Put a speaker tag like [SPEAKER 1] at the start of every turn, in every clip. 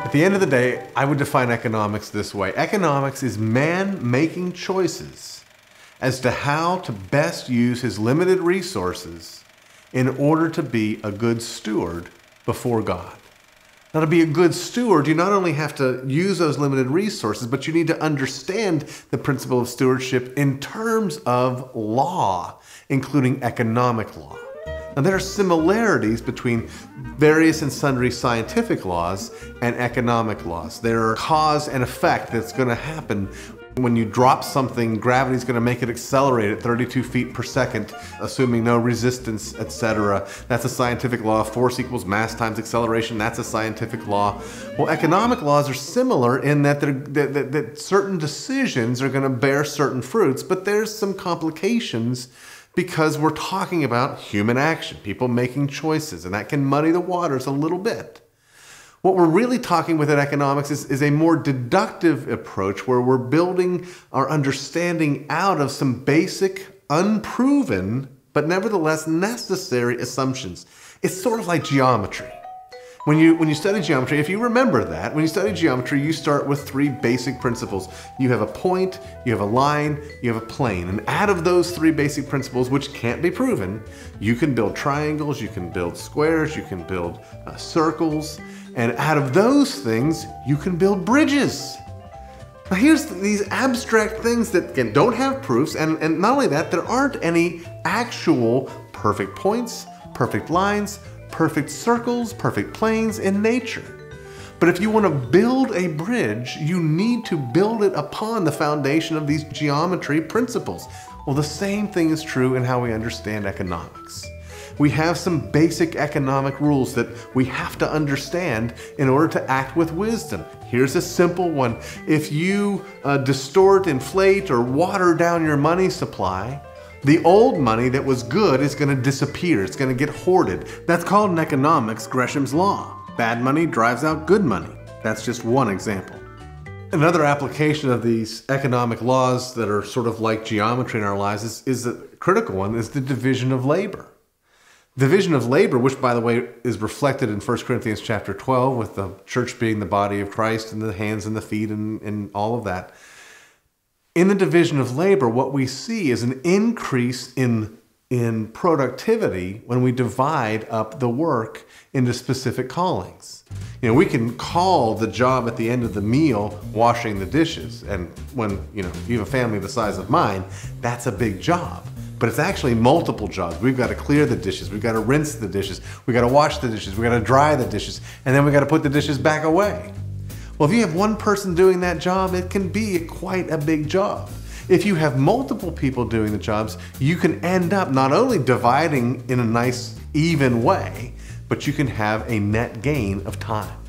[SPEAKER 1] At the end of the day, I would define economics this way. Economics is man making choices as to how to best use his limited resources in order to be a good steward before God. Now, to be a good steward, you not only have to use those limited resources, but you need to understand the principle of stewardship in terms of law, including economic law. Now, there are similarities between various and sundry scientific laws and economic laws. There are cause and effect that's going to happen. When you drop something, gravity is going to make it accelerate at 32 feet per second, assuming no resistance, etc. That's a scientific law. Force equals mass times acceleration. That's a scientific law. Well, economic laws are similar in that, that certain decisions are going to bear certain fruits, but there's some complications because we're talking about human action, people making choices, and that can muddy the waters a little bit. What we're really talking with in economics is a more deductive approach where we're building our understanding out of some basic, unproven, but nevertheless necessary assumptions. It's sort of like geometry. When you study geometry, if you remember that, when you study geometry, you start with three basic principles. You have a point, you have a line, you have a plane. And out of those three basic principles, which can't be proven, you can build triangles, you can build squares, you can build circles. And out of those things, you can build bridges. Now here's these abstract things that don't have proofs, and not only that, there aren't any actual perfect points, perfect lines, perfect circles, perfect planes in nature. But if you want to build a bridge, you need to build it upon the foundation of these geometry principles. Well, the same thing is true in how we understand economics. We have some basic economic rules that we have to understand in order to act with wisdom. Here's a simple one. If you distort, inflate, or water down your money supply, the old money that was good is going to disappear. It's going to get hoarded. That's called in economics Gresham's law. Bad money drives out good money. That's just one example. Another application of these economic laws that are sort of like geometry in our lives is a critical one, is the division of labor. Division of labor, which by the way is reflected in 1 Corinthians chapter 12 with the church being the body of Christ and the hands and the feet and all of that. In the division of labor, what we see is an increase in productivity when we divide up the work into specific callings. You know, we can call the job at the end of the meal washing the dishes. And when, you have a family the size of mine, that's a big job. But it's actually multiple jobs. We've got to clear the dishes. We've got to rinse the dishes. We've got to wash the dishes. We've got to dry the dishes. And then we've got to put the dishes back away. Well, if you have one person doing that job, it can be quite a big job. If you have multiple people doing the jobs, you can end up not only dividing in a nice, even way, but you can have a net gain of time.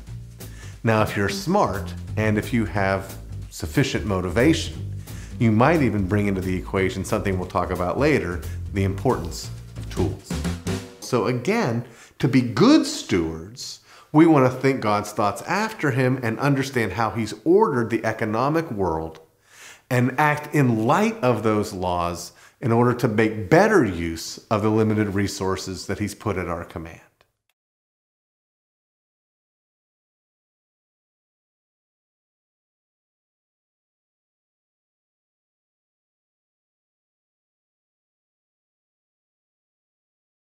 [SPEAKER 1] Now, if you're smart and if you have sufficient motivation, you might even bring into the equation something we'll talk about later, the importance of tools. So again, to be good stewards, we want to think God's thoughts after him and understand how he's ordered the economic world and act in light of those laws in order to make better use of the limited resources that he's put at our command.